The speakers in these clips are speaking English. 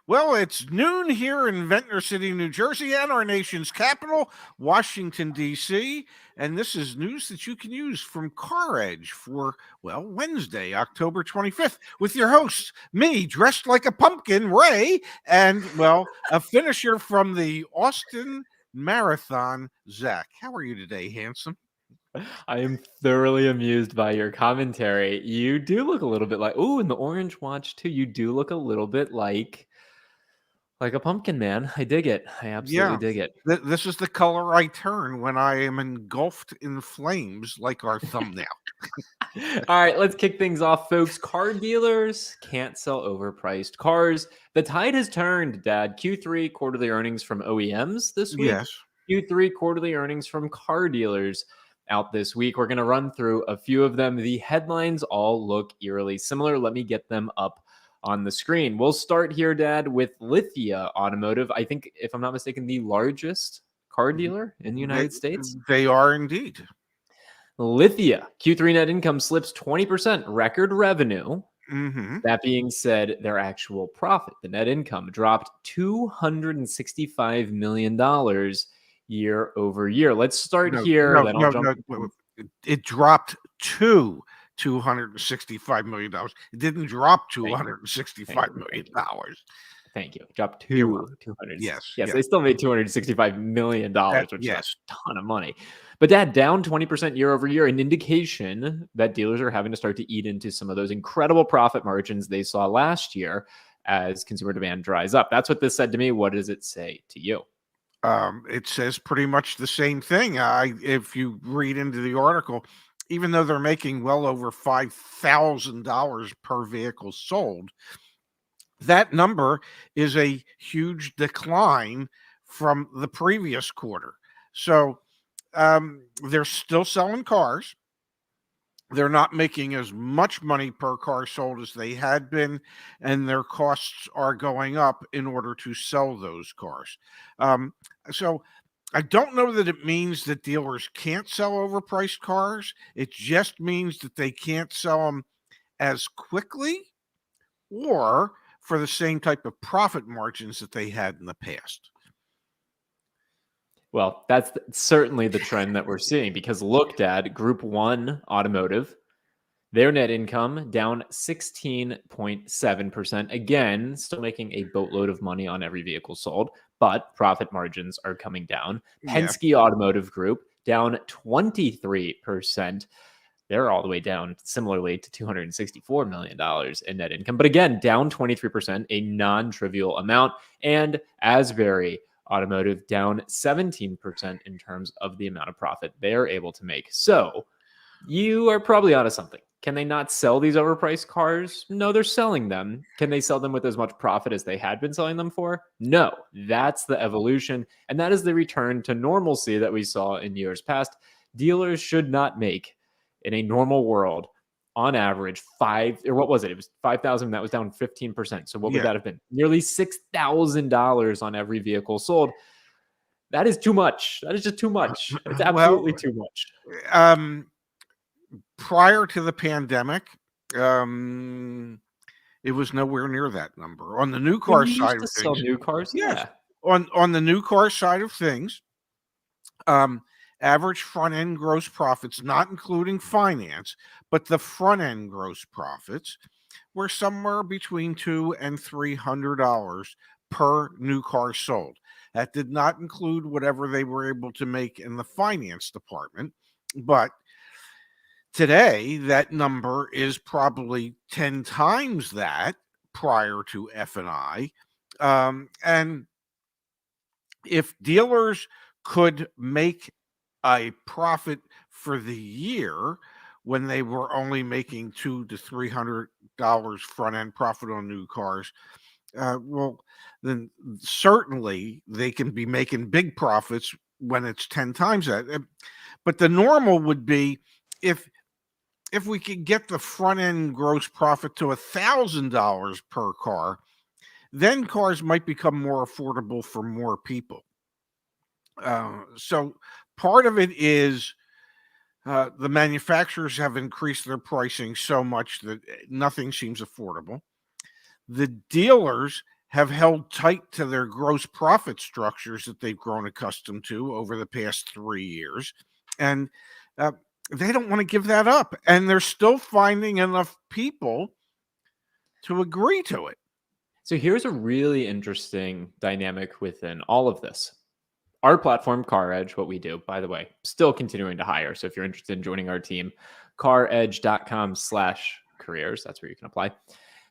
Well, it's noon here in Ventnor City, New Jersey, and our nation's capital, Washington, D.C. And this is news that you can use from CarEdge for, well, Wednesday, October 25th, with your host, me, dressed like a pumpkin, Ray, and, well, a finisher from the Austin Marathon, Zach. How are you today, handsome? I am thoroughly amused by your commentary. You do look a little bit like, in the orange watch too. You do look a little bit like a pumpkin man. I dig it. I absolutely Yeah, dig it. this is the color I turn when I am engulfed in flames, like our thumbnail. All right, let's kick things off, folks. Car dealers can't sell overpriced cars. The tide has turned, Dad. Q3 quarterly earnings from OEMs this week. Yes. Q3 quarterly earnings from car dealers out this week. We're going to run through a few of them. The headlines all look eerily similar. Let me get them up on the screen. We'll start here, Dad, with Lithia Automotive. I think, if I'm not mistaken, the largest car dealer in the United States. They are indeed. Lithia Q3 net income slips 20%, record revenue. Mm-hmm. That being said, their actual profit, the net income, dropped $265 million year over year. Let's start here. No, then no, I'll jump. no. It dropped to $265 million. It didn't drop $265 million. Thank you. Dropped to 200. Yes. Yes, they still made $265 million, which yes. is a ton of money. But that down 20% year over year, an indication that dealers are having to start to eat into some of those incredible profit margins they saw last year as consumer demand dries up. That's what this said to me. What does it say to you? It says pretty much the same thing. If you read into the article, even though they're making well over $5,000 per vehicle sold, that number is a huge decline from the previous quarter. So they're still selling cars. They're not making as much money per car sold as they had been, and their costs are going up in order to sell those cars. So I don't know that it means that dealers can't sell overpriced cars. It just means that they can't sell them as quickly or for the same type of profit margins that they had in the past. Well, that's certainly the trend that we're seeing, because looked at Group 1 Automotive, their net income down 16.7%. Again, still making a boatload of money on every vehicle sold, but profit margins are coming down. Penske Automotive Group down 23%. They're all the way down similarly to $264 million in net income. But again, down 23%, a non-trivial amount. And Asbury Automotive down 17% in terms of the amount of profit they're able to make. So you are probably onto something. Can they not sell these overpriced cars? No, they're selling them. Can they sell them with as much profit as they had been selling them for? No, that's the evolution. And that is the return to normalcy that we saw in years past. Dealers should not make, in a normal world, on average, what was it? It was 5,000. That was down 15%. So what would that have been? Nearly $6,000 on every vehicle sold. That is too much. That is just too much. It's absolutely too much. Prior to the pandemic, it was nowhere near that number. On the new car side of things, sell new cars, yes. On the new car side of things, average front end gross profits, not including finance, but the front end gross profits were somewhere between $200 and $300 per new car sold. That did not include whatever they were able to make in the finance department, but today that number is probably 10 times that prior to F&I. And if dealers could make a profit for the year when they were only making $200 to $300 front end profit on new cars, well, then certainly they can be making big profits when it's 10 times that. But the normal would be if we could get the front end gross profit to $1,000 per car, then cars might become more affordable for more people. So part of it is the manufacturers have increased their pricing so much that nothing seems affordable. The dealers have held tight to their gross profit structures that they've grown accustomed to over the past 3 years. And they don't want to give that up. And they're still finding enough people to agree to it. So here's a really interesting dynamic within all of this. Our platform, CarEdge, what we do, by the way, still continuing to hire. So if you're interested in joining our team, caredge.com/careers, that's where you can apply.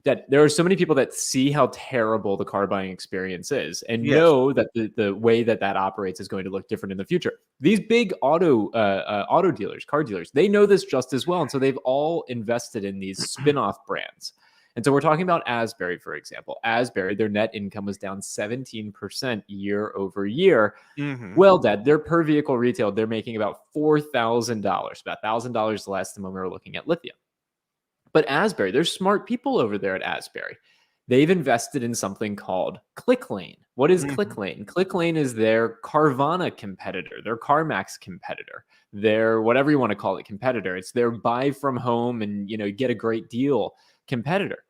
That there are so many people that see how terrible the car buying experience is and Yes. know that the way that operates is going to look different in the future. These big auto dealers, car dealers, they know this just as well. And so they've all invested in these spin-off brands. And so we're talking about Asbury, for example. Asbury, their net income was down 17% year over year. Mm-hmm. Well, Dad, their per vehicle retail, they're making about $4,000, about $1,000 less than when we were looking at Lithia. But Asbury, there's smart people over there at Asbury. They've invested in something called ClickLane. What is ClickLane? ClickLane is their Carvana competitor, their CarMax competitor, their whatever you want to call it competitor. It's their buy from home and get a great deal competitor.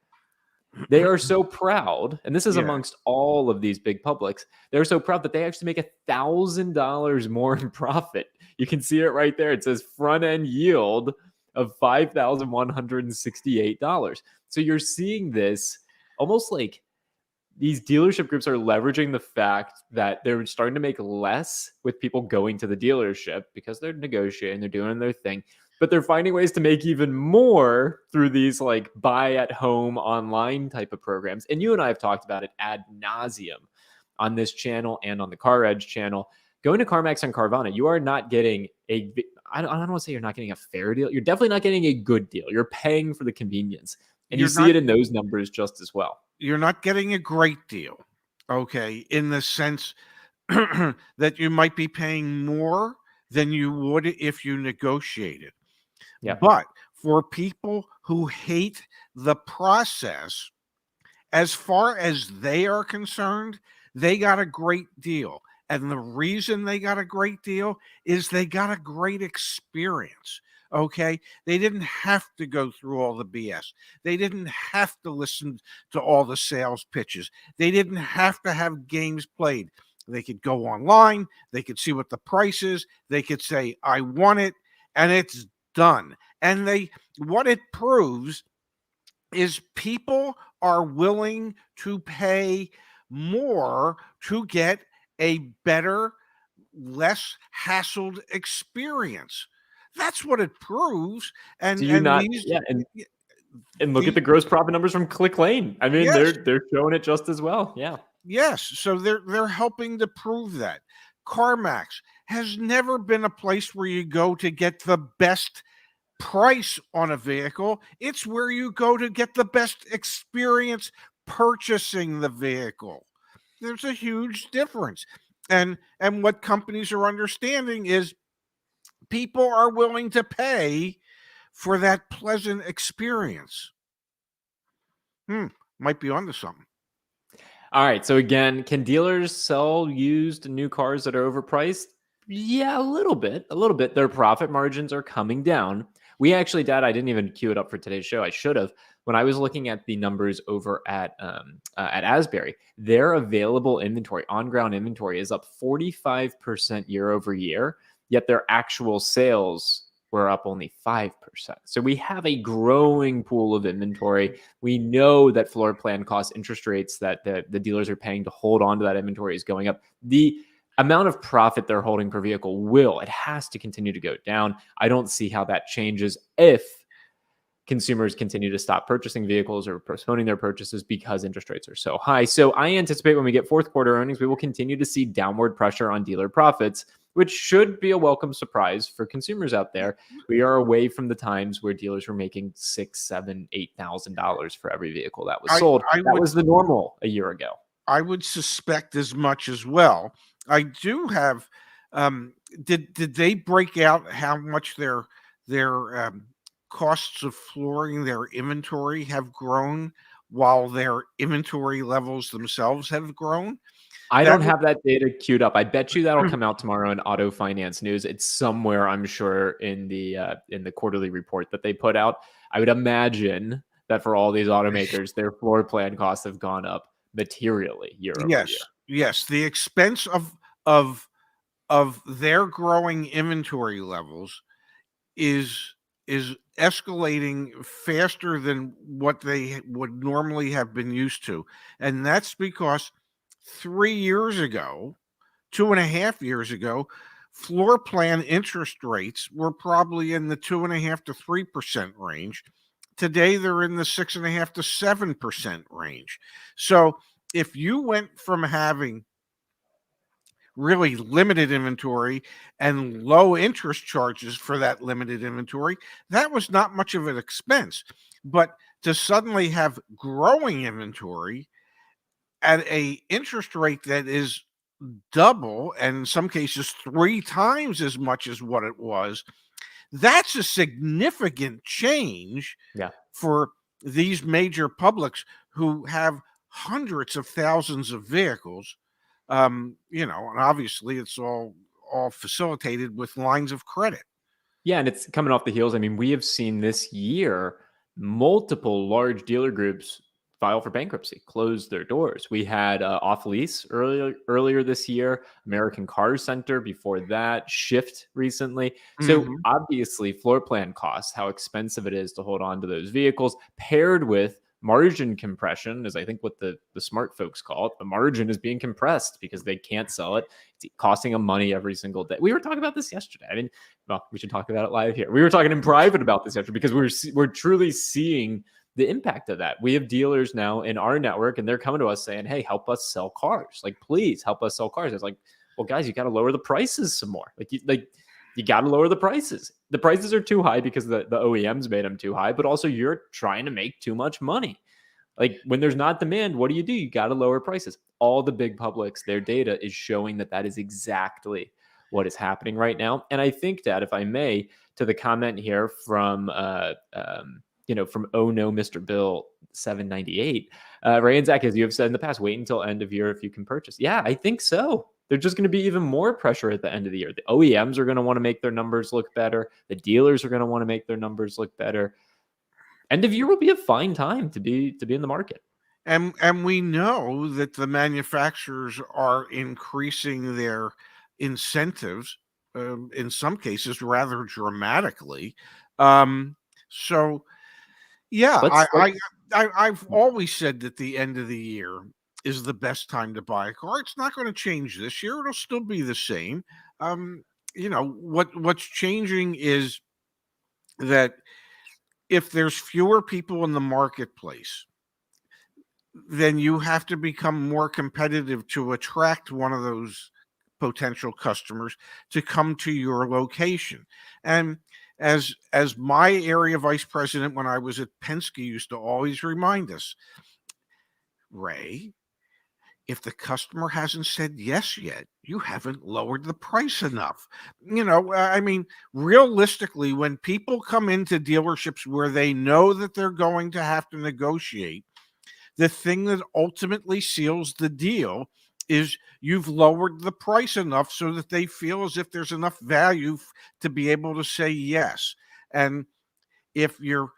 They are so proud, and this is amongst all of these big publics, they're so proud that they actually make $1,000 more in profit. You can see it right there. It says front end yield of $5,168. So you're seeing this almost like these dealership groups are leveraging the fact that they're starting to make less with people going to the dealership because they're negotiating, they're doing their thing, but they're finding ways to make even more through these like buy at home online type of programs. And you and I have talked about it ad nauseum on this channel and on the CarEdge channel. Going to CarMax and Carvana, you are not getting I don't want to say you're not getting a fair deal. You're definitely not getting a good deal. You're paying for the convenience. And you see it in those numbers just as well. You're not getting a great deal, okay, in the sense that you might be paying more than you would if you negotiated. Yeah. But for people who hate the process, as far as they are concerned, they got a great deal. And the reason they got a great deal is they got a great experience. Okay. They didn't have to go through all the BS. They didn't have to listen to all the sales pitches. They didn't have to have games played. They could go online. They could see what the price is. They could say, I want it, and it's done. And what it proves is people are willing to pay more to get a better, less hassled experience. That's what it proves. And look at the gross profit numbers from ClickLane. I mean, they're showing it just as well. Yeah. Yes. So they're helping to prove that. CarMax has never been a place where you go to get the best price on a vehicle. It's where you go to get the best experience purchasing the vehicle. There's a huge difference. And what companies are understanding is people are willing to pay for that pleasant experience. Might be onto something. All right. So again, can dealers sell used new cars that are overpriced? Yeah, a little bit. Their profit margins are coming down. We actually, Dad, I didn't even queue it up for today's show. I should have. When I was looking at the numbers over at Asbury, their available inventory, on-ground inventory, is up 45% year over year, yet their actual sales were up only 5%. So we have a growing pool of inventory. We know that floor plan costs, interest rates that the dealers are paying to hold on to that inventory is going up. The amount of profit they're holding per vehicle it has to continue to go down. I don't see how that changes if consumers continue to stop purchasing vehicles or postponing their purchases because interest rates are so high. So I anticipate when we get fourth quarter earnings, we will continue to see downward pressure on dealer profits, which should be a welcome surprise for consumers out there. We are away from the times where dealers were making $6,000, $7,000, $8,000 for every vehicle that was sold. That was the normal a year ago. I would suspect as much as well. I do have. Did they break out how much their costs of flooring their inventory have grown while their inventory levels themselves have grown? I don't have that data queued up. I bet you that'll come out tomorrow in Auto Finance News. It's somewhere, I'm sure, in the quarterly report that they put out. I would imagine that for all these automakers, their floor plan costs have gone up materially year over year. Yes. The expense of their growing inventory levels is escalating faster than what they would normally have been used to. And that's because 3 years ago, 2.5 years ago, floor plan interest rates were probably in the 2.5 to 3% range. Today, they're in the 6.5 to 7% range. So if you went from having really limited inventory and low interest charges for that limited inventory, that was not much of an expense. But to suddenly have growing inventory at a interest rate that is double and in some cases 3 times as much as what it was, that's a significant change Yeah. for these major publics who have hundreds of thousands of vehicles. And obviously it's all facilitated with lines of credit. Yeah, and it's coming off the heels. I mean, we have seen this year multiple large dealer groups file for bankruptcy, close their doors. We had Off Lease earlier this year, American Car Center before that, Shift recently. So Mhm. obviously, floor plan costs, how expensive it is to hold on to those vehicles, paired with margin compression, is I think what the smart folks call it. The margin is being compressed because they can't sell it. It's costing them money every single day. We were talking about this yesterday. I mean, well, we should talk about it live here. We were talking in private about this yesterday because we're truly seeing the impact of that. We have dealers now in our network, and they're coming to us saying, "Hey, help us sell cars. Like, please help us sell cars." It's like, well, guys, you got to lower the prices some more. You got to lower the prices. The prices are too high because the OEMs made them too high, but also you're trying to make too much money. Like when there's not demand, what do? You got to lower prices. All the big publics, their data is showing that is exactly what is happening right now. And I think that, if I may, to the comment here from from Oh No, Mr. Bill 798, Ray and Zach, as you have said in the past, wait until end of year if you can purchase. Yeah, I think so. There's just going to be even more pressure at the end of the year. The OEMs are going to want to make their numbers look better. The dealers are going to want to make their numbers look better. End of year will be a fine time to be in the market. And we know that the manufacturers are increasing their incentives, in some cases rather dramatically. So yeah, Let's I've always said that the end of the year is the best time to buy a car. It's not going to change this year; it'll still be the same. What's changing is that if there's fewer people in the marketplace, then you have to become more competitive to attract one of those potential customers to come to your location. And as my area vice president when I was at Penske used to always remind us, Ray, if the customer hasn't said yes yet, you haven't lowered the price enough. I mean, realistically, when people come into dealerships where they know that they're going to have to negotiate, the thing that ultimately seals the deal is you've lowered the price enough so that they feel as if there's enough value to be able to say yes. And if you're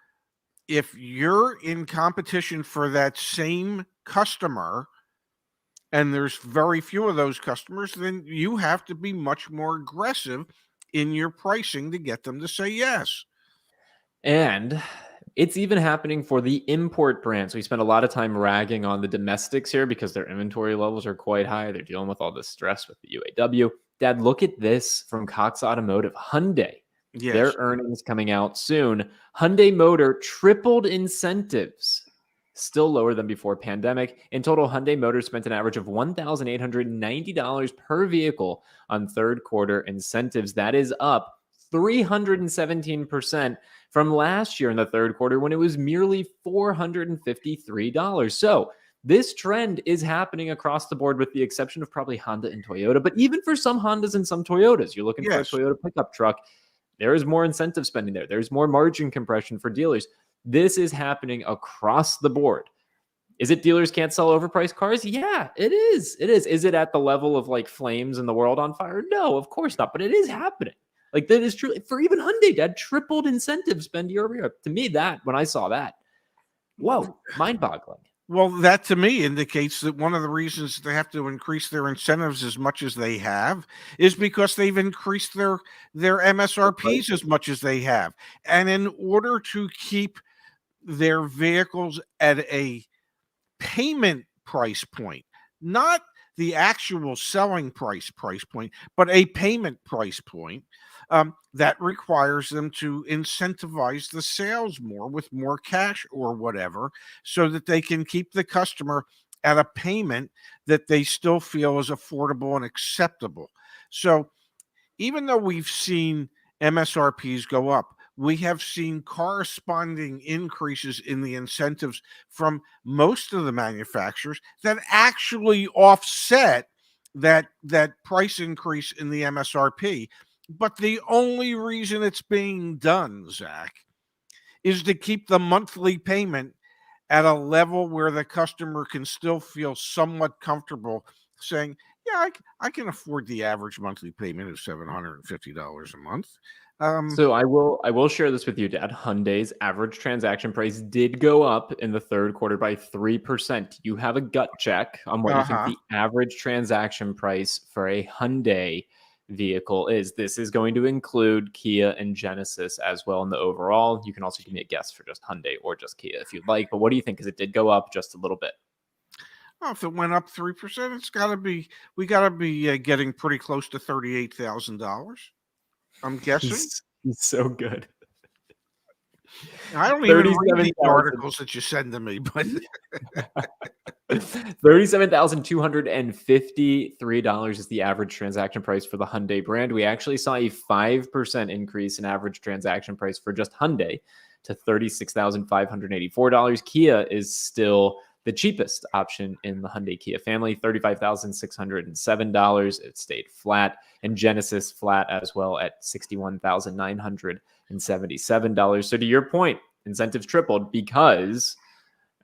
in competition for that same customer and there's very few of those customers, then you have to be much more aggressive in your pricing to get them to say yes. And it's even happening for the import brands. We spend a lot of time ragging on the domestics here because their inventory levels are quite high. They're dealing with all this stress with the UAW. Dad, look at this from Cox Automotive. Hyundai, their Yes. earnings coming out soon. Hyundai Motor tripled incentives, still lower than before pandemic. In total, Hyundai Motor spent an average of $1,890 per vehicle on third quarter incentives. That is up 317% from last year in the third quarter when it was merely $453. So this trend is happening across the board with the exception of probably Honda and Toyota. But even for some Hondas and some Toyotas, you're looking for a Yes. Toyota pickup truck, there is more incentive spending there. There's more margin compression for dealers. This is happening across the board. Is it dealers can't sell overpriced cars? Yeah, it is. It is. Is it at the level of like flames and the world on fire? No, of course not. But it is happening. Like that is true for even Hyundai. Dad, tripled incentive spend year over year. To me, that when I saw that, whoa, mind-boggling. Well, that to me indicates that one of the reasons they have to increase their incentives as much as they have is because they've increased their MSRPs as much as they have. And in order to keep their vehicles at a payment price point, not the actual selling price point, but a payment price point. That requires them to incentivize the sales more with more cash or whatever, so that they can keep the customer at a payment that they still feel is affordable and acceptable. So even though we've seen MSRPs go up, we have seen corresponding increases in the incentives from most of the manufacturers that actually offset that price increase in the MSRP. But the only reason it's being done, Zach, is to keep the monthly payment at a level where the customer can still feel somewhat comfortable saying, yeah, I can afford the average monthly payment of $750 a month. So I will share this with you, Dad. Hyundai's average transaction price did go up in the third quarter by 3%. You have a gut check on what you think Uh-huh. the average transaction price for a Hyundai vehicle is. This is going to include Kia and Genesis as well in the overall. You can also give me a guess for just Hyundai or just Kia if you'd like. But what do you think? Because it did go up just a little bit. Well, if it went up 3%, we got to be getting pretty close to $38,000. I'm guessing. He's so good. I don't even read Thirty-seven these thousand. articles that you send to me, but $37,253 is the average transaction price for the Hyundai brand. We actually saw a 5% increase in average transaction price for just Hyundai to $36,584. Kia is still the cheapest option in the Hyundai Kia family, $35,607. It stayed flat, and Genesis flat as well at $61,977. So to your point, incentives tripled because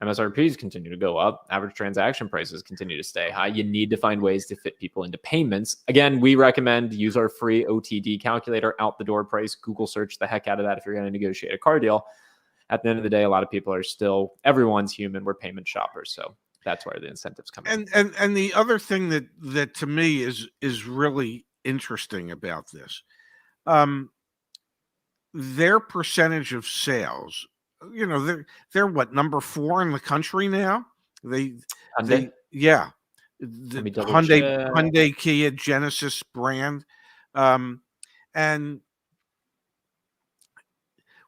MSRPs continue to go up. Average transaction prices continue to stay high. You need to find ways to fit people into payments. Again, we recommend use our free OTD calculator, out the door price. Google search the heck out of that if you're going to negotiate a car deal. At the end of the day, a lot of people are still, everyone's human. We're payment shoppers. So that's where the incentives come in. and the other thing that to me is really interesting about this, um, their percentage of sales. They're what, number 4 in the country now. They Hyundai, yeah, let the me double Hyundai check. Hyundai Kia Genesis brand, um, and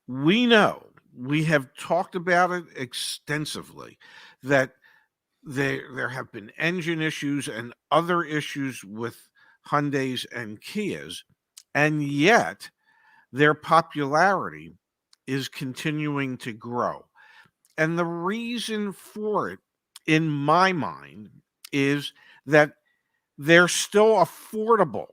we have talked about it extensively that there have been engine issues and other issues with Hyundais and Kias, and yet their popularity is continuing to grow. And the reason for it, in my mind, is that they're still affordable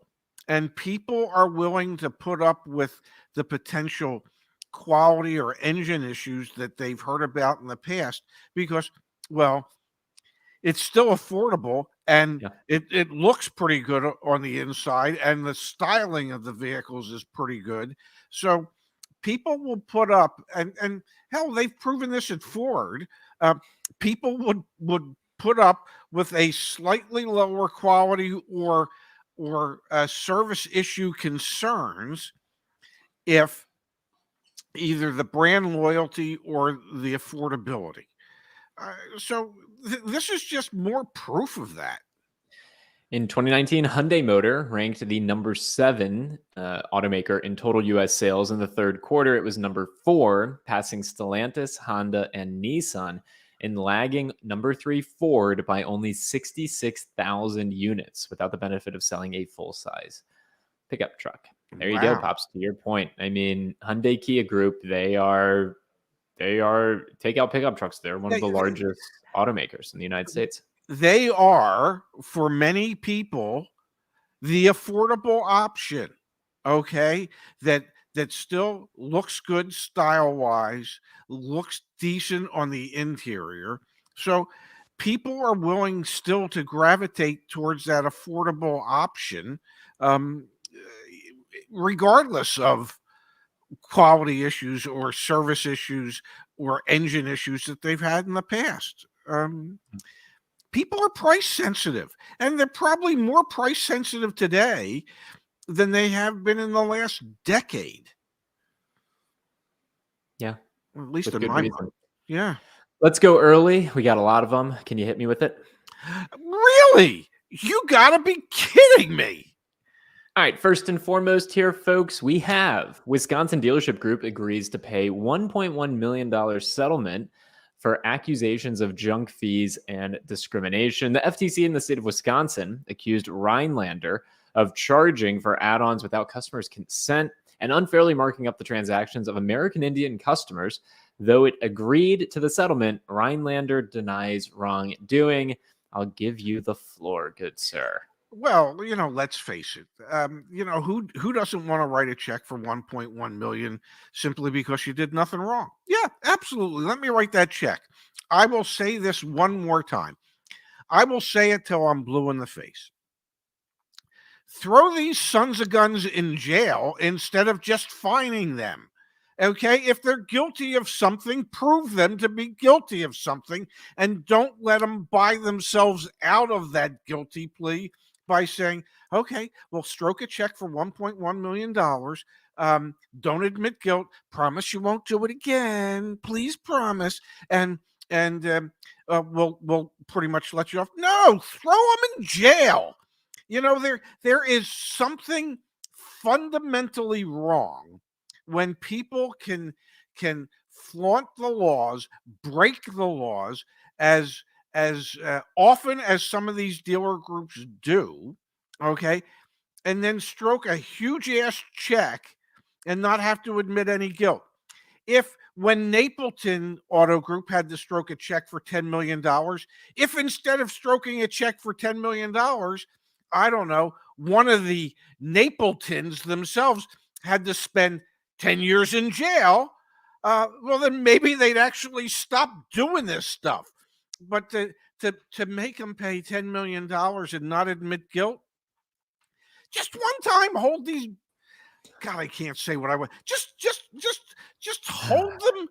and people are willing to put up with the potential quality or engine issues that they've heard about in the past because, well, it's still affordable and Yeah. it looks pretty good on the inside and the styling of the vehicles is pretty good. So people will put up, and hell, they've proven this at Ford. Uh, People would put up with a slightly lower quality or service issue concerns if either the brand loyalty or the affordability. So this is just more proof of that. In 2019, Hyundai Motor ranked the number 7 automaker in total U.S. sales. In the third quarter, it was number 4, passing Stellantis, Honda, and Nissan, and lagging number 3 Ford by only 66,000 units without the benefit of selling a full-size pickup truck. There you go, Wow. Pops, to your point. I mean, Hyundai Kia Group, they are takeout pickup trucks. They're one of the largest automakers in the United States. They are, for many people, the affordable option. Okay, that still looks good style wise, looks decent on the interior. So people are willing still to gravitate towards that affordable option, um, regardless of quality issues or service issues or engine issues that they've had in the past. People are price sensitive, and they're probably more price sensitive today than they have been in the last decade. Yeah, At least with in good my reason. mind. Yeah. Let's go early. We got a lot of them. Can you hit me with it? Really? You gotta be kidding me. All right, first and foremost here, folks, we have Wisconsin Dealership Group agrees to pay $1.1 million settlement for accusations of junk fees and discrimination. The FTC in the state of Wisconsin accused Rhinelander of charging for add-ons without customers' consent and unfairly marking up the transactions of American Indian customers. Though it agreed to the settlement, Rhinelander denies wrongdoing. I'll give you the floor, good sir. Well, let's face it. Who doesn't want to write a check for 1.1 million simply because you did nothing wrong? Yeah, absolutely. Let me write that check. I will say this one more time. I will say it till I'm blue in the face. Throw these sons of guns in jail instead of just fining them. Okay, if they're guilty of something, prove them to be guilty of something, and don't let them buy themselves out of that guilty plea by saying, okay, we'll stroke a check for $1.1 million. Don't admit guilt. Promise you won't do it again. Please promise. And we'll pretty much let you off. No, throw them in jail. There is something fundamentally wrong when people can flaunt the laws, break the laws as often as some of these dealer groups do, okay, and then stroke a huge ass check and not have to admit any guilt. If when Napleton Auto Group had to stroke a check for $10 million, if instead of stroking a check for $10 million, I don't know, one of the Napletons themselves had to spend 10 years in jail, well, then maybe they'd actually stop doing this stuff. But to make them pay $10 million and not admit guilt, just one time hold these. God, I can't say what I want. Just hold them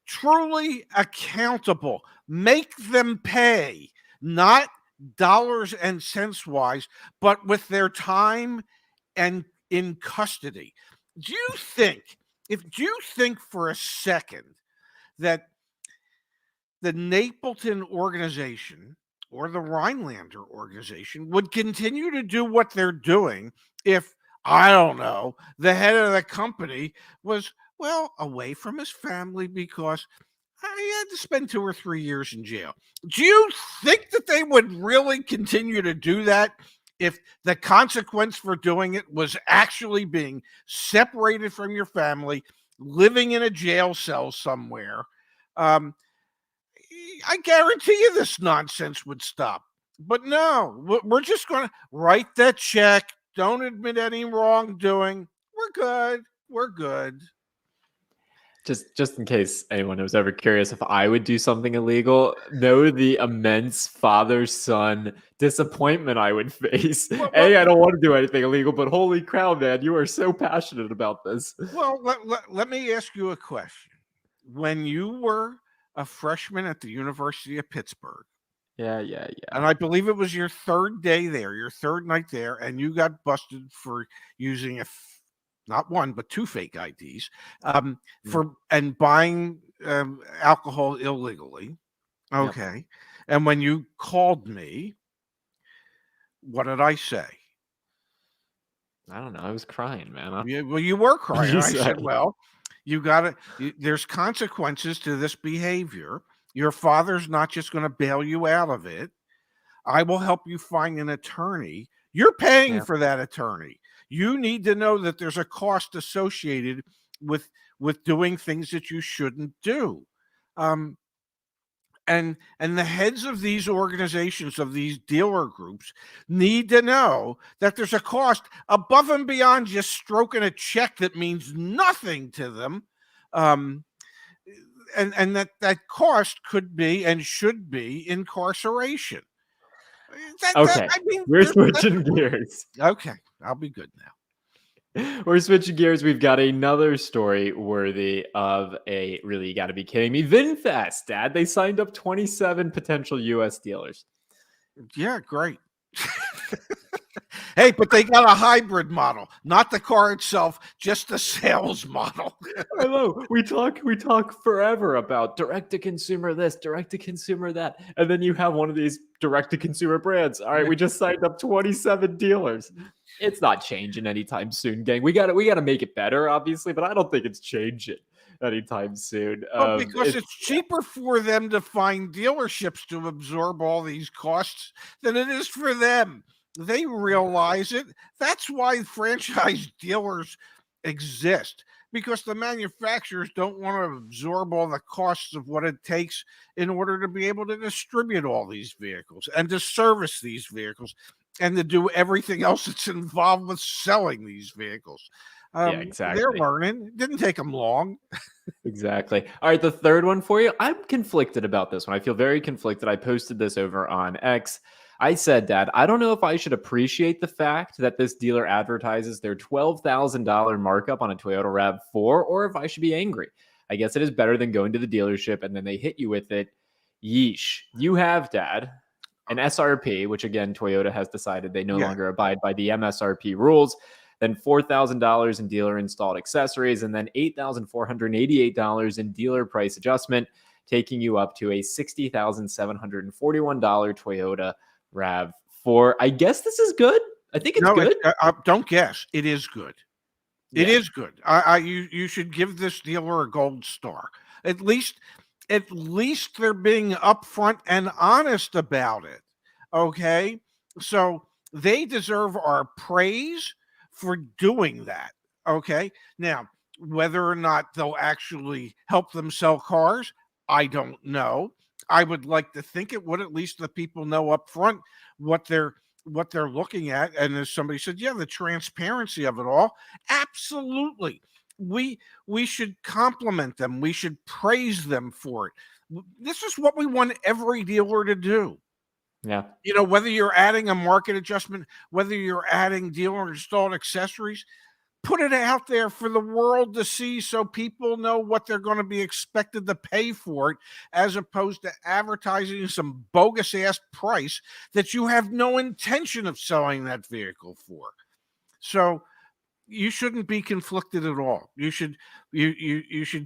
truly accountable. Make them pay, not dollars and cents wise, but with their time and in custody. Do you think for a second that the Napleton organization or the Rhinelander organization would continue to do what they're doing if, I don't know, the head of the company was, well, away from his family because he had to spend 2 or 3 years in jail? Do you think that they would really continue to do that if the consequence for doing it was actually being separated from your family, living in a jail cell somewhere? I guarantee you this nonsense would stop. But no, we're just going to write that check. Don't admit any wrongdoing. We're good. We're good. Just in case anyone was ever curious if I would do something illegal, know the immense father-son disappointment I would face. I don't want to do anything illegal, but holy cow, man, you are so passionate about this. Well, let me ask you a question. When you were a freshman at the University of Pittsburgh, yeah, and I believe it was your third day there, your third night there, and you got busted for using not one but 2 fake IDs for and buying alcohol illegally. Okay. Yep. And when you called me, what did I say? I don't know. I was crying, man. Yeah, well, you were crying. I said, well, you got to, there's consequences to this behavior. Your father's not just going to bail you out of it. I will help you find an attorney. You're paying for that attorney. You need to know that there's a cost associated with doing things that you shouldn't do. And the heads of these organizations, of these dealer groups, need to know that there's a cost above and beyond just stroking a check that means nothing to them. And that cost could be and should be incarceration. Okay, we're switching gears. Okay, I'll be good now. We're switching gears. We've got another story worthy of a really, you got to be kidding me. VinFast, Dad. They signed up 27 potential U.S. dealers. Yeah, great. Hey, but they got a hybrid model, not the car itself, just the sales model. I know. We talk forever about direct to consumer this, direct to consumer that. And then you have one of these direct to consumer brands. All right, we just signed up 27 dealers. It's not changing anytime soon, gang. We gotta make it better, obviously, but I don't think it's changing anytime soon. Well, because it's cheaper for them to find dealerships to absorb all these costs than it is for them. They realize it. That's why franchise dealers exist, because the manufacturers don't want to absorb all the costs of what it takes in order to be able to distribute all these vehicles and to service these vehicles and to do everything else that's involved with selling these vehicles. Yeah, exactly. They're learning. It didn't take them long. Exactly. All right, the third one for you. I'm conflicted about this one. I feel very conflicted. I posted this over on X. I said, Dad, I don't know if I should appreciate the fact that this dealer advertises their $12,000 markup on a Toyota RAV4, or if I should be angry. I guess it is better than going to the dealership and then they hit you with it. Yeesh. You have, Dad, an SRP, which again, Toyota has decided they no longer abide by the MSRP rules, then $4,000 in dealer installed accessories, and then $8,488 in dealer price adjustment, taking you up to a $60,741 Toyota RAV4. I guess this is good. I think it's good. Don't guess. It is good. It is good. You should give this dealer a gold star. At least they're being upfront and honest about it. Okay, so they deserve our praise for doing that. Okay, now whether or not they'll actually help them sell cars, I don't know. I would like to think it would. At least the people know up front what they're looking at. And as somebody said, the transparency of it all. Absolutely. We should compliment them. We should praise them for it. This is what we want every dealer to do. Yeah. Whether you're adding a market adjustment, whether you're adding dealer installed accessories, put it out there for the world to see so people know what they're going to be expected to pay for it, as opposed to advertising some bogus ass price that you have no intention of selling that vehicle for. So you shouldn't be conflicted at all. You should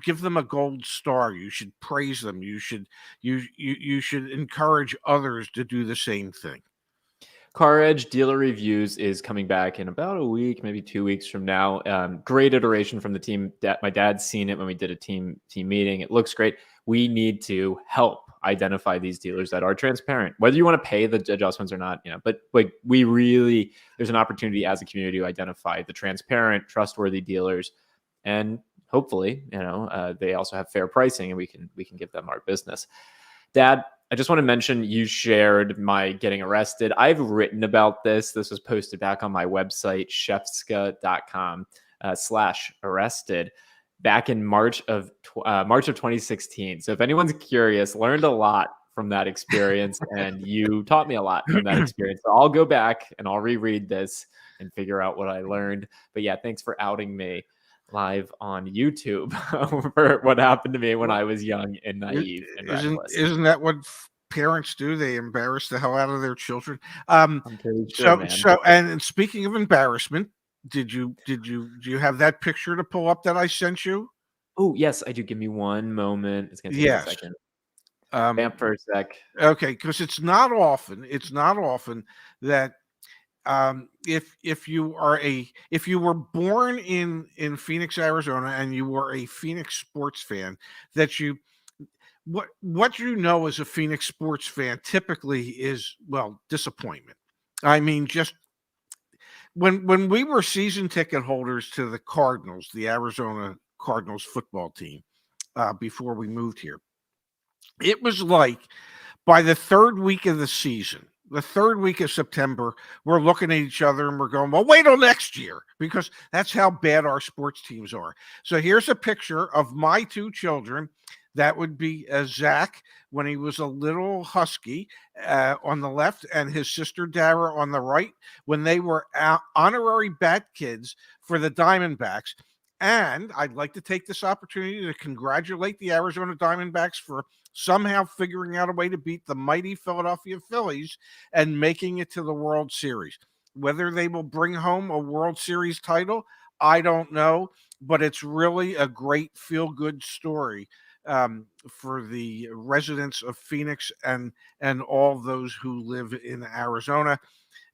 give them a gold star. You should praise them. You should encourage others to do the same thing. CarEdge Dealer Reviews is coming back in about a week, maybe 2 weeks from now. Great iteration from the team. My dad's seen it when we did a team meeting. It looks great. We need to help identify these dealers that are transparent, whether you want to pay the adjustments or not. But like there's an opportunity as a community to identify the transparent, trustworthy dealers, and hopefully, they also have fair pricing, and we can give them our business. Dad, I just want to mention you shared my getting arrested. I've written about this. This was posted back on my website, chefska.com/arrested back in March of 2016. So if anyone's curious, learned a lot from that experience, and you taught me a lot from that experience. So I'll go back and I'll reread this and figure out what I learned. But yeah, thanks for outing me live on YouTube for what happened to me when I was young and naive and reckless. Isn't that what parents do? They embarrass the hell out of their children. I'm pretty sure, man. And speaking of embarrassment, do you have that picture to pull up that I sent you? Oh, yes, I do. Give me one moment. It's gonna take a second. Vamp for a sec. Okay, because it's not often that if you were born in Phoenix, Arizona, and you were a Phoenix sports fan, that what as a Phoenix sports fan typically is, disappointment. I mean, just when we were season ticket holders to the Cardinals, the Arizona Cardinals football team, before we moved here, it was like by the third week of the season, the third week of September, we're looking at each other and we're going, well, wait till next year, because that's how bad our sports teams are. So here's a picture of my two children. That would be Zach when he was a little husky on the left, and his sister Dara on the right when they were honorary bat kids for the Diamondbacks. And I'd like to take this opportunity to congratulate the Arizona Diamondbacks for somehow figuring out a way to beat the mighty Philadelphia Phillies and making it to the World Series. Whether they will bring home a World Series title, I don't know, but it's really a great feel-good story for the residents of Phoenix and all those who live in Arizona.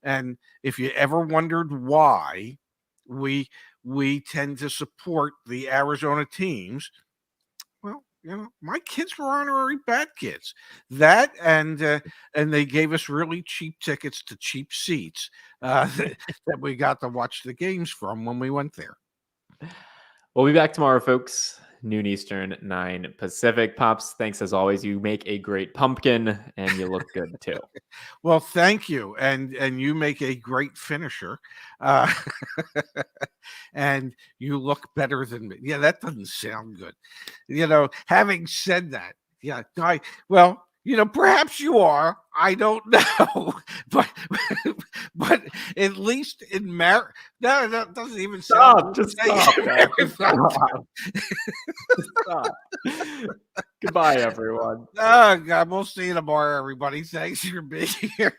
And if you ever wondered why we we tend to support the Arizona teams, well, my kids were honorary bat kids. That and they gave us really cheap tickets to cheap seats that we got to watch the games from when we went there. We'll be back tomorrow, folks. Noon Eastern, 9 Pacific. Pops, thanks as always. You make a great pumpkin, and you look good too. Well, thank you, and you make a great finisher, uh, and you look better than me. Yeah, that doesn't sound good. Having said that, yeah, well, perhaps you are. I don't know, but but at least in no, that doesn't even sound. Stop! Just stop, guys. Just stop. Stop. Goodbye, everyone. Oh God, we'll see you tomorrow, everybody. Thanks for being here.